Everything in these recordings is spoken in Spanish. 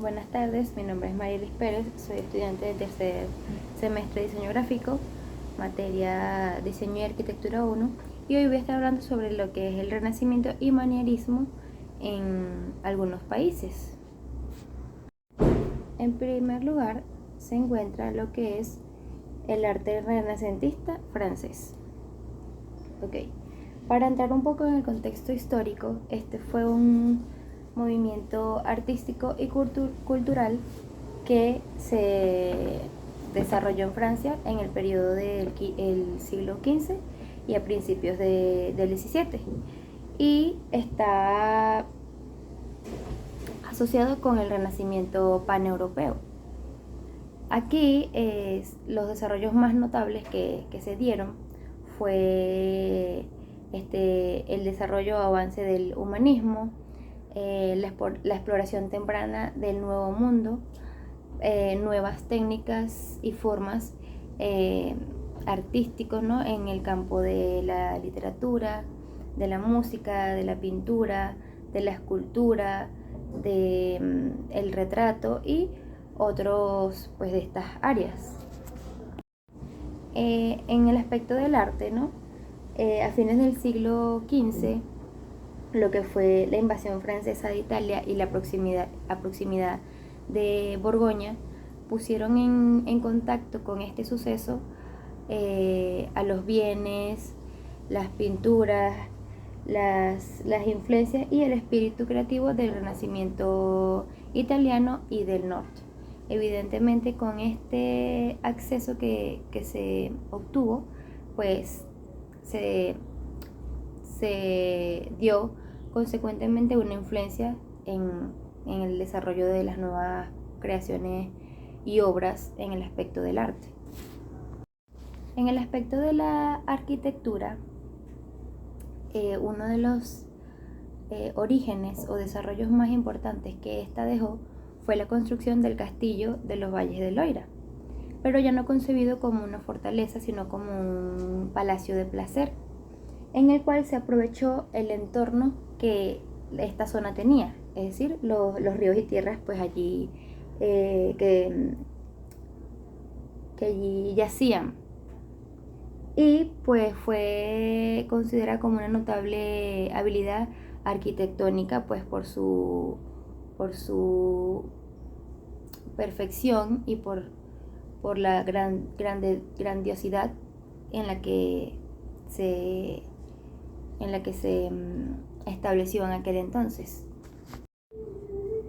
Buenas tardes, mi nombre es Marielis Pérez, soy estudiante de tercer semestre de diseño gráfico, materia diseño y arquitectura 1, y hoy voy a estar hablando sobre lo que es el renacimiento y manierismo en algunos países. En primer lugar se encuentra lo que es el arte renacentista francés. Ok, para entrar un poco en el contexto histórico, este fue un movimiento artístico y cultural que se desarrolló en Francia en el periodo del siglo XV y a principios del XVII, y está asociado con el renacimiento paneuropeo. Aquí los desarrollos más notables que se dieron fue el desarrollo o avance del humanismo, la exploración temprana del nuevo mundo, nuevas técnicas y formas artísticos, ¿no?, en el campo de la literatura, de la música, de la pintura, de la escultura, del retrato y otros, pues, de estas áreas. En el aspecto del arte, ¿no? A fines del siglo XV, lo que fue la invasión francesa de Italia y la proximidad de Borgoña pusieron en contacto con este suceso a los bienes, las pinturas, las influencias y el espíritu creativo del Renacimiento italiano y del norte. Evidentemente, con este acceso que se obtuvo, pues se, se dio consecuentemente una influencia en el desarrollo de las nuevas creaciones y obras en el aspecto del arte. En el aspecto de la arquitectura, uno de los orígenes o desarrollos más importantes que ésta dejó fue la construcción del castillo de los Valles del Loira, pero ya no concebido como una fortaleza, sino como un palacio de placer, en el cual se aprovechó el entorno que esta zona tenía, es decir, los ríos y tierras, pues allí que allí yacían, y pues fue considerada como una notable habilidad arquitectónica, pues por su perfección y por la grandiosidad en la que se, estableció en aquel entonces.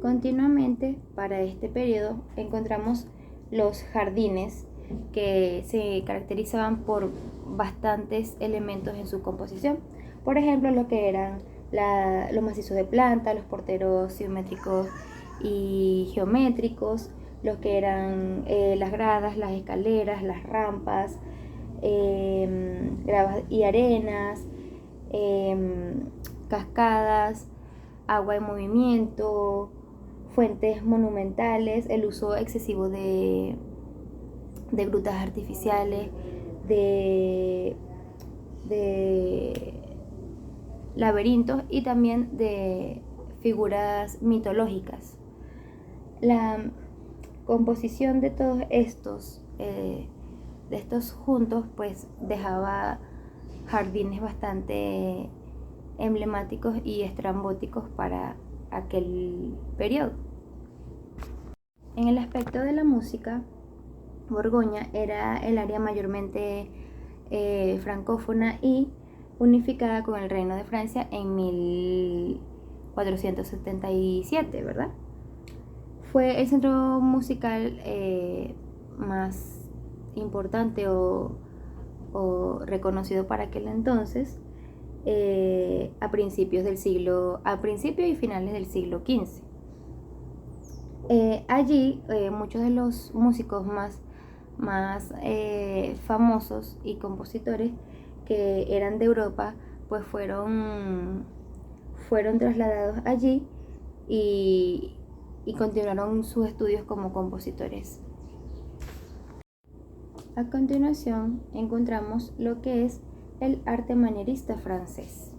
Continuamente, para este periodo, encontramos los jardines, que se caracterizaban por bastantes elementos en su composición. Por ejemplo, lo que eran los macizos de planta, los porteros simétricos y geométricos, lo que eran las gradas, las escaleras, las rampas, gravas y arenas, cascadas, agua en movimiento, fuentes monumentales, el uso excesivo de grutas artificiales, de, de laberintos y también de figuras mitológicas. La composición de todos estos juntos, pues dejaba jardines bastante emblemáticos y estrambóticos para aquel periodo. En el aspecto de la música, Borgoña era el área mayormente francófona y unificada con el Reino de Francia en 1477, ¿verdad? Fue el centro musical más importante o reconocido para aquel entonces, a principio y finales del siglo XV. Allí muchos de los músicos más famosos y compositores que eran de Europa, pues fueron trasladados allí y, y continuaron sus estudios como compositores. A continuación encontramos lo que es el arte manierista francés.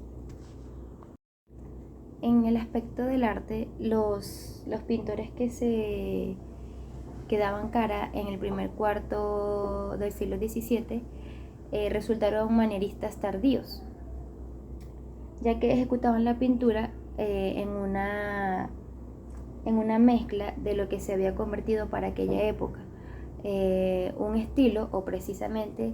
En el aspecto del arte, los los pintores que se daban cara en el primer cuarto del siglo XVII resultaron manieristas tardíos, ya que ejecutaban la pintura en una mezcla de lo que se había convertido para aquella época un estilo, o precisamente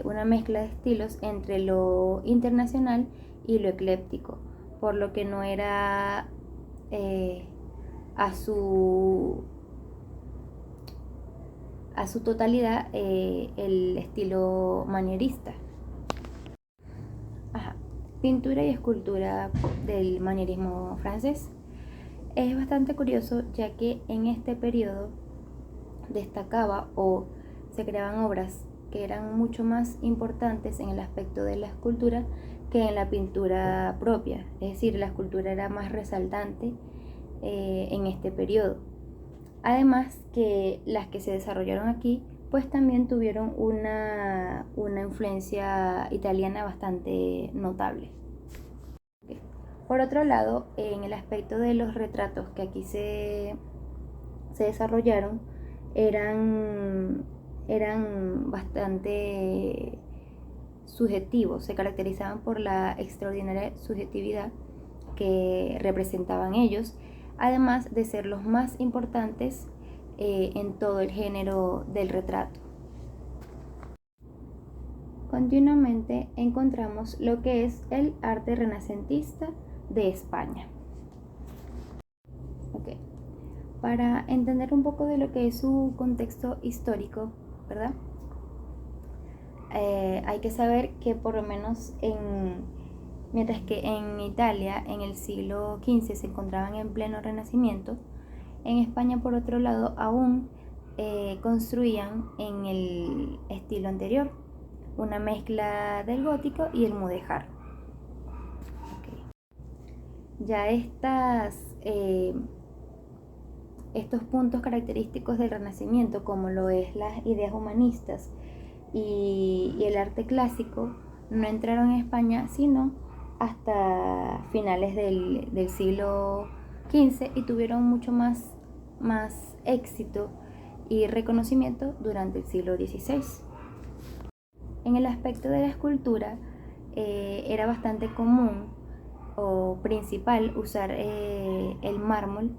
una mezcla de estilos entre lo internacional y lo ecléptico, por lo que no era a su totalidad el estilo manierista. Ajá. Pintura y escultura del manierismo francés. Es bastante curioso, ya que en este periodo destacaba o se creaban obras que eran mucho más importantes en el aspecto de la escultura que en la pintura propia. Es decir, la escultura era más resaltante en este periodo. Además que las que se desarrollaron aquí pues también tuvieron una influencia italiana bastante notable. Por otro lado, en el aspecto de los retratos que aquí se desarrollaron, eran bastante subjetivos, se caracterizaban por la extraordinaria subjetividad que representaban ellos, además de ser los más importantes en todo el género del retrato. Continuamente encontramos lo que es el arte renacentista de España. Okay. Para entender un poco de lo que es su contexto histórico, ¿verdad? Hay que saber que por lo menos mientras que en Italia en el siglo XV se encontraban en pleno renacimiento, en España por otro lado aún construían en el estilo anterior, una mezcla del gótico y el mudéjar. Okay. Ya estos puntos característicos del Renacimiento, como lo es las ideas humanistas y el arte clásico, no entraron en España sino hasta finales del siglo XV y tuvieron mucho más éxito y reconocimiento durante el siglo XVI. En el aspecto de la escultura era bastante común o principal usar el mármol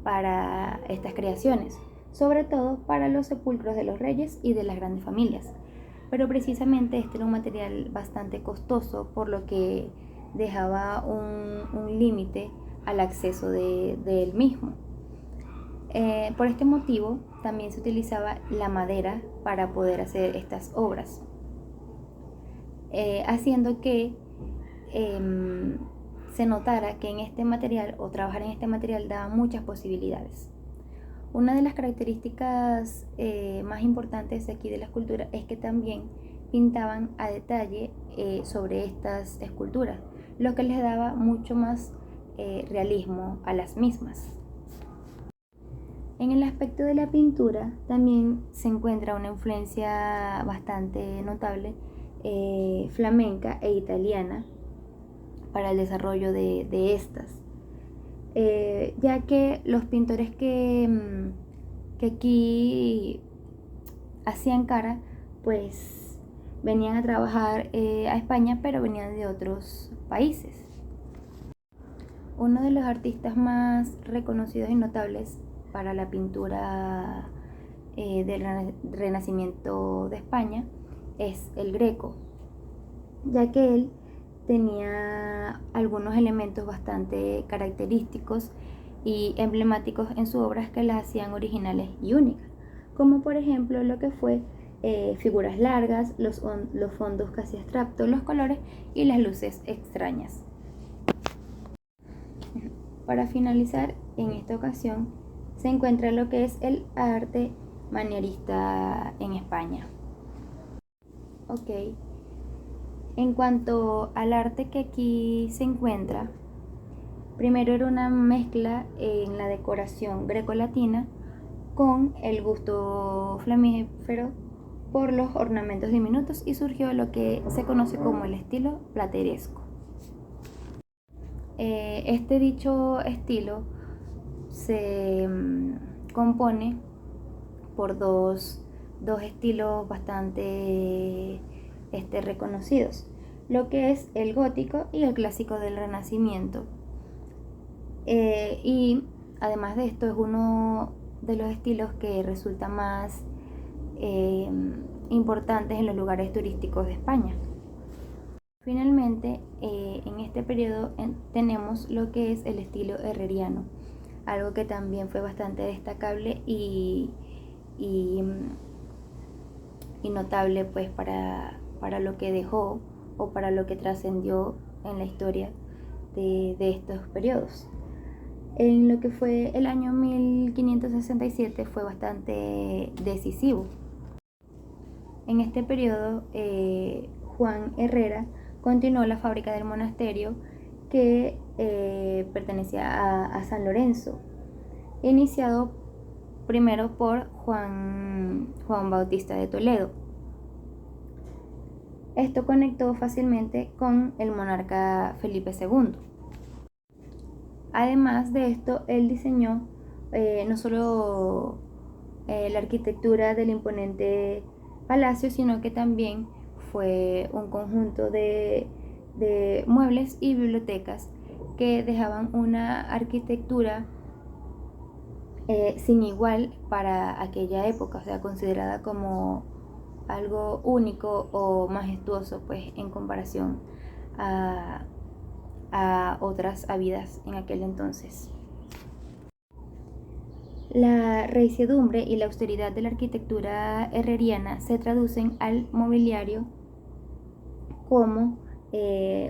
para estas creaciones, sobre todo para los sepulcros de los reyes y de las grandes familias. Pero precisamente este era un material bastante costoso, por lo que dejaba un límite al acceso de él mismo. Por este motivo también se utilizaba la madera para poder hacer estas obras, haciendo que se notara que en este material o trabajar en este material daba muchas posibilidades. Una de las características más importantes aquí de la escultura es que también pintaban a detalle sobre estas esculturas, lo que les daba mucho más realismo a las mismas. En el aspecto de la pintura también se encuentra una influencia bastante notable flamenca e italiana para el desarrollo de estas, ya que los pintores que aquí hacían cara pues venían a trabajar a España, pero venían de otros países. Uno de los artistas más reconocidos y notables para la pintura del Renacimiento de España es el Greco, ya que él tenía algunos elementos bastante característicos y emblemáticos en sus obras que las hacían originales y únicas, como por ejemplo lo que fue figuras largas, los fondos casi abstractos, los colores y las luces extrañas. Para finalizar, en esta ocasión se encuentra lo que es el arte manierista en España. Ok. En cuanto al arte que aquí se encuentra, primero era una mezcla en la decoración grecolatina con el gusto flamígero por los ornamentos diminutos y surgió lo que se conoce como el estilo plateresco. Este dicho estilo se compone por dos estilos bastante reconocidos, lo que es el gótico y el clásico del Renacimiento. Y además de esto es uno de los estilos que resulta más importantes en los lugares turísticos de España. Finalmente, en este periodo tenemos lo que es el estilo herreriano, algo que también fue bastante destacable y, y notable pues para lo que dejó o para lo que trascendió en la historia de estos periodos. En lo que fue el año 1567 fue bastante decisivo. En este periodo, Juan Herrera continuó la fábrica del monasterio que pertenecía a San Lorenzo, iniciado primero por Juan Bautista de Toledo. Esto conectó fácilmente con el monarca Felipe II. Además de esto, él diseñó no solo la arquitectura del imponente palacio, sino que también fue un conjunto de muebles y bibliotecas que dejaban una arquitectura sin igual para aquella época, o sea, considerada como algo único o majestuoso pues en comparación a otras habidas en aquel entonces. La resiedumbre y la austeridad de la arquitectura herreriana se traducen al mobiliario como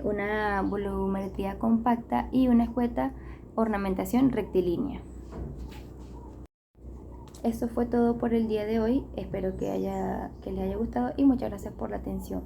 una volumetría compacta y una escueta ornamentación rectilínea. Eso fue todo por el día de hoy. Espero que les haya gustado y muchas gracias por la atención.